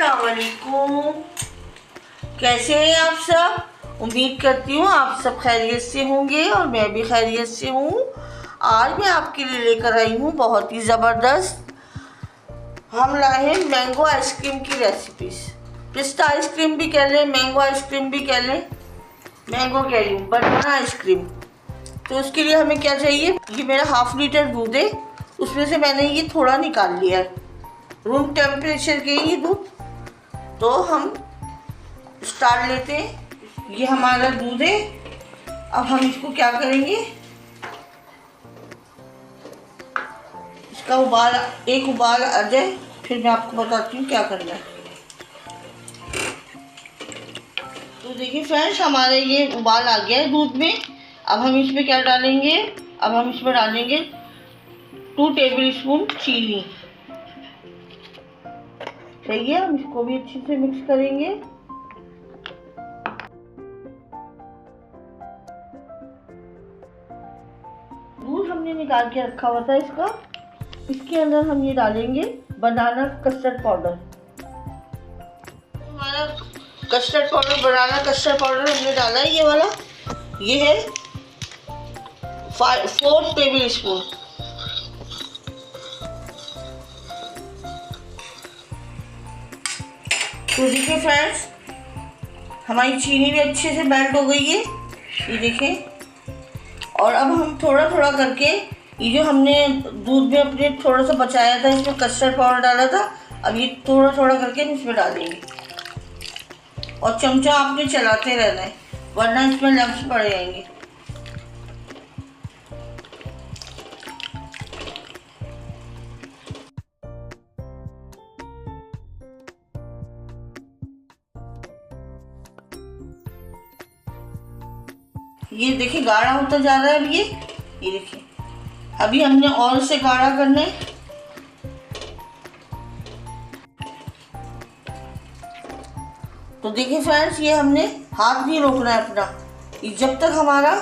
अस्सलाम वालेकुम। कैसे हैं आप सब? उम्मीद करती हूँ आप सब खैरियत से होंगे और मैं भी खैरियत से हूँ। आज मैं आपके लिए लेकर आई हूँ बहुत ही ज़बरदस्त। हम लाए हैं मैंगो आइसक्रीम की रेसिपीज। पिस्ता आइसक्रीम भी कह लें, मैंगो आइसक्रीम भी कह लें, मैंगो कह रही हूँ, बनाना आइसक्रीम। तो उसके लिए हमें क्या चाहिए? ये मेरा हाफ लीटर दूध है, उसमें से मैंने ये थोड़ा निकाल लिया है, रूम टेम्परेचर के ये दूध। तो हम स्टार्ट लेते हैं। ये हमारा दूध है। अब हम इसको क्या करेंगे, इसका एक उबाल आ जाए, फिर मैं आपको बताती हूँ क्या करना है। तो देखिए फ्रेंड्स, हमारे ये उबाल आ गया है दूध में। अब हम इसमें क्या डालेंगे? अब हम इसमें डालेंगे 2 टेबल स्पून चीनी। सही है, हम इसको भी अच्छे से मिक्स करेंगे। दूध हमने निकाल के रखा हुआ था इसका। इसके अंदर हम ये डालेंगे बनाना कस्टर्ड पाउडर। हमारा कस्टर्ड पाउडर, बनाना कस्टर्ड पाउडर हमने डाला है, ये वाला। ये है 4 टेबल स्पून। तो देखिए फ्रेंड्स, हमारी चीनी भी अच्छे से मेल्ट हो गई है, ये देखें। और अब हम थोड़ा थोड़ा करके, ये जो हमने दूध में अपने थोड़ा सा बचाया था, इसमें कस्टर्ड पाउडर डाला था, अब ये थोड़ा थोड़ा करके हम इसमें डालेंगे। और चमचा आपने चलाते रहना है, वरना इसमें लम्स पड़ जाएंगे। ये देखिए गाढ़ा होता जा रहा है। अब ये देखिए, अभी हमने और से गाढ़ा करना है। तो देखिए फ्रेंड्स, ये हमने हाथ नहीं रोकना है अपना, ये जब तक हमारा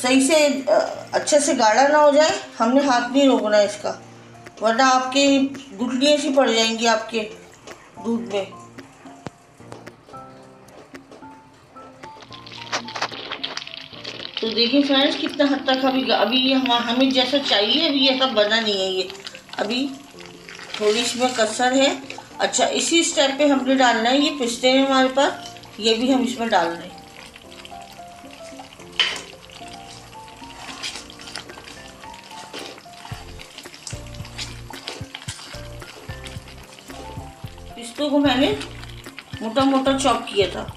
सही से अच्छे से गाढ़ा ना हो जाए, हमने हाथ नहीं रोकना है इसका, वरना आपके गुठलियाँ सी पड़ जाएंगी आपके दूध में। तो देखिए फ्रेंड्स, कितना हद तक अभी ये हमें जैसा चाहिए, अभी ऐसा बना नहीं है ये, अभी थोड़ी इसमें कसर है। अच्छा, इसी स्टेप पे हमने डालना है ये पिस्ते हैं हमारे पास, ये भी हम इसमें डाल रहे हैं। पिस्तों को मैंने मोटा मोटा चॉप किया था।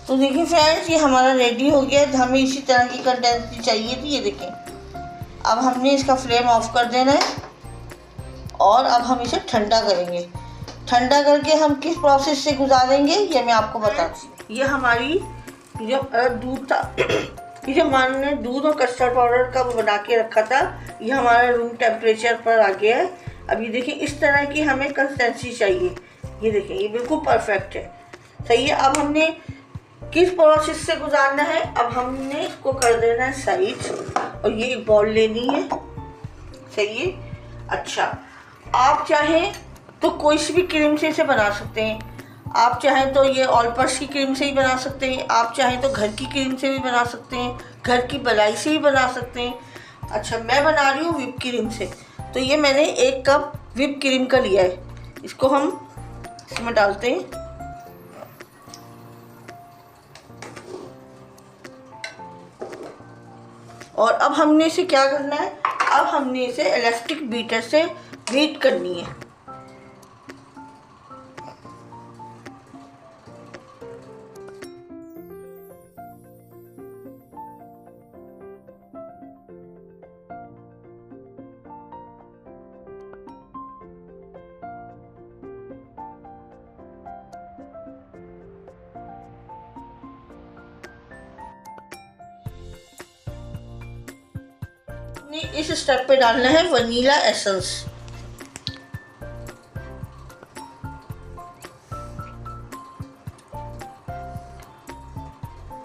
तो देखिए फ्रेंड्स, ये हमारा रेडी हो गया। हमें इसी तरह की कंसिस्टेंसी चाहिए थी, ये देखें। अब हमने इसका फ्लेम ऑफ कर देना है और अब हम इसे ठंडा करेंगे। ठंडा करके हम किस प्रोसेस से गुजारेंगे ये मैं आपको बताती हूँ। ये हमारी जो दूध था, ये जो हमने दूध और कस्टर्ड पाउडर का बना के रखा था, ये हमारा रूम टेम्परेचर पर आ गया है। अब ये देखिए, इस तरह की हमें कंसिस्टेंसी चाहिए। ये देखें, ये बिल्कुल परफेक्ट है। सही है। अब हमने किस प्रोसेस से गुजारना है? अब हमने इसको कर देना है साइड, और ये एक बॉल लेनी है। सही है। अच्छा, आप चाहें तो कोई सी भी क्रीम से इसे बना सकते हैं। आप चाहें तो ये ऑल पर्पस की क्रीम से ही बना सकते हैं, आप चाहें तो घर की क्रीम से भी बना सकते हैं, घर की मलाई से ही बना सकते हैं। अच्छा, मैं बना रही हूँ व्हिप क्रीम से। तो ये मैंने 1 कप व्हिप क्रीम का लिया है, इसको हम इसमें डालते हैं। और अब हमने इसे क्या करना है? अब हमने इसे इलेक्ट्रिक बीटर से बीट करनी है। इस स्टेप पे डालना है वनीला एसेंस।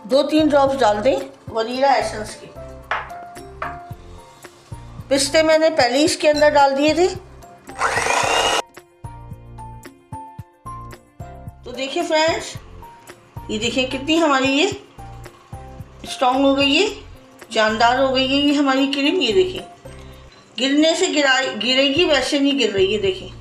2-3 ड्रॉप्स डाल दें वनीला एसेंस की। पिस्ते मैंने पहले ही इसके अंदर डाल दिए थे। तो देखिए फ्रेंड्स, ये देखिए कितनी हमारी ये स्ट्रॉन्ग हो गई है, जानदार हो गई है ये हमारी क्रीम। ये देखिए गिरने से गिरेगी वैसे नहीं गिर रही है, देखिए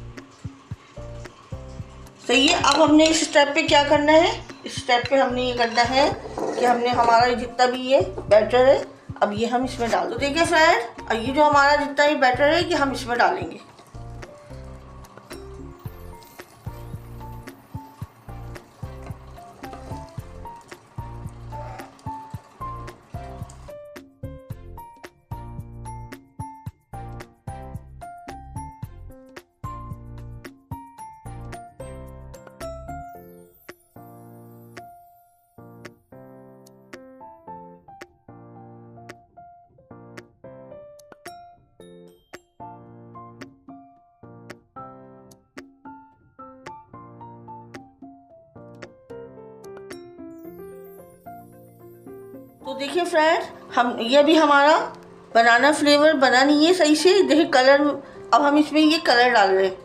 सही है। अब हमने इस स्टेप पे क्या करना है, इस स्टेप पे हमने ये करना है कि हमने हमारा जितना भी ये बैटर है अब ये हम इसमें डाल दो। देखिए फ्रेंड, ये जो हमारा जितना भी बैटर है ये हम इसमें डालेंगे। तो देखिए फ्रेंड, हम ये भी हमारा बनाना फ्लेवर बना नहीं है सही से। देखिए कलर, अब हम इसमें ये कलर डाल रहे हैं,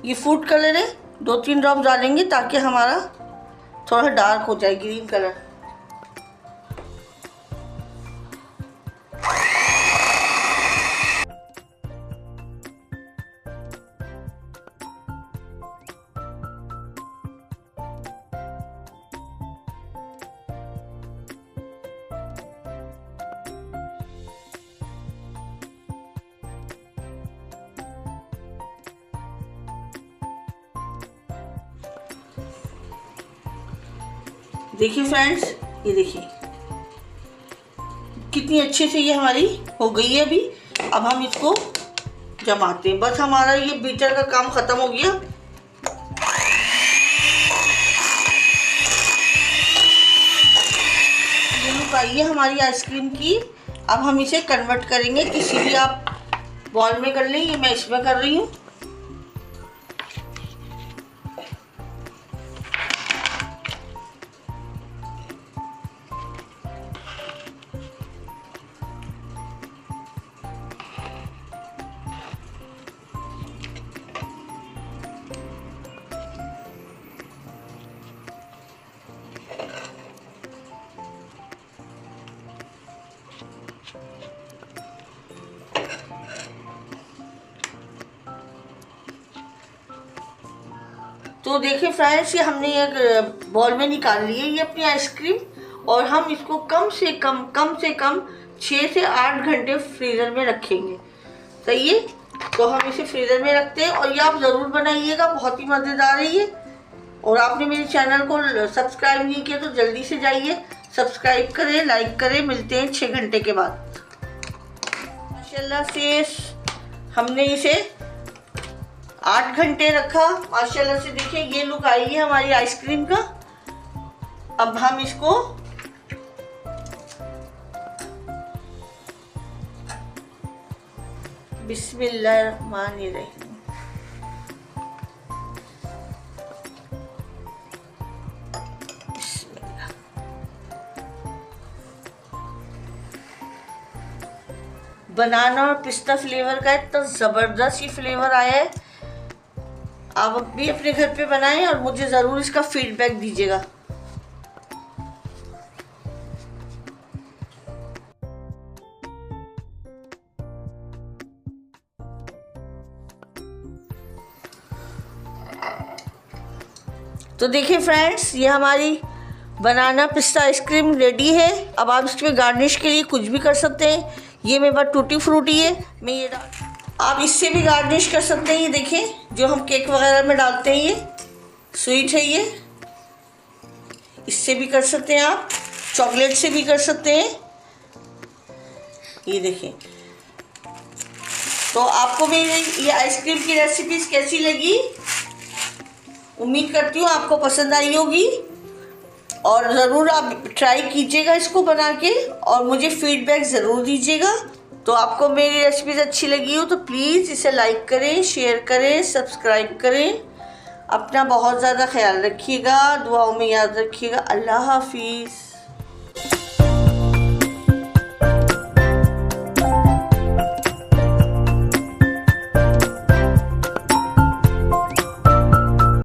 ये फूड कलर है, 2-3 ड्रॉप डालेंगे ताकि हमारा थोड़ा डार्क हो जाए, ग्रीन कलर। देखिए फ्रेंड्स, ये देखिए कितनी अच्छे से ये हमारी हो गई है। अभी अब हम इसको जमाते हैं, बस हमारा ये बीटर का काम ख़त्म हो गया। ये लुक आई है हमारी आइसक्रीम की। अब हम इसे कन्वर्ट करेंगे, किसी भी आप बॉल में कर लें, ये मैं इसमें कर रही हूँ। तो देखिए फ्रेंड्स, ये हमने एक बॉल में निकाल ली है ये अपनी आइसक्रीम, और हम इसको कम से कम 6 से 8 घंटे फ्रीज़र में रखेंगे। सही है, तो हम इसे फ्रीज़र में रखते हैं। और ये आप ज़रूर बनाइएगा, बहुत ही मज़ेदार है ये। और आपने मेरे चैनल को सब्सक्राइब नहीं किया तो जल्दी से जाइए, सब्सक्राइब करें, लाइक करें। मिलते हैं 6 घंटे के बाद। माशाल्लाह से हमने इसे 8 घंटे रखा, माशाल्लाह से देखिए ये लुक आई है हमारी आइसक्रीम का। अब हम इसको बिस्मिल्लाहिर्रहमानिर्रहीम बनाना और पिस्ता फ्लेवर का इतना ज़बरदस्त ये फ्लेवर आया है। आप भी अपने घर पे बनाएं और मुझे ज़रूर इसका फीडबैक दीजिएगा। तो देखिए फ्रेंड्स, ये हमारी बनाना पिस्ता आइसक्रीम रेडी है। अब आप इसमें गार्निश के लिए कुछ भी कर सकते हैं। ये मेरे पास टूटी फ्रूटी है, मैं ये आप इससे भी गार्निश कर सकते हैं। ये देखिए जो हम केक वगैरह में डालते हैं, ये स्वीट है, ये इससे भी कर सकते हैं, आप चॉकलेट से भी कर सकते हैं। ये देखिए, तो आपको मेरी ये आइसक्रीम की रेसिपीज़ कैसी लगी? उम्मीद करती हूँ आपको पसंद आई होगी, और ज़रूर आप ट्राई कीजिएगा इसको बना के और मुझे फीडबैक ज़रूर दीजिएगा। तो आपको मेरी रेसिपीज़ अच्छी लगी हो तो प्लीज़ इसे लाइक करें, शेयर करें, सब्सक्राइब करें। अपना बहुत ज़्यादा ख्याल रखिएगा, दुआओं में याद रखिएगा। अल्लाह हाफिज़।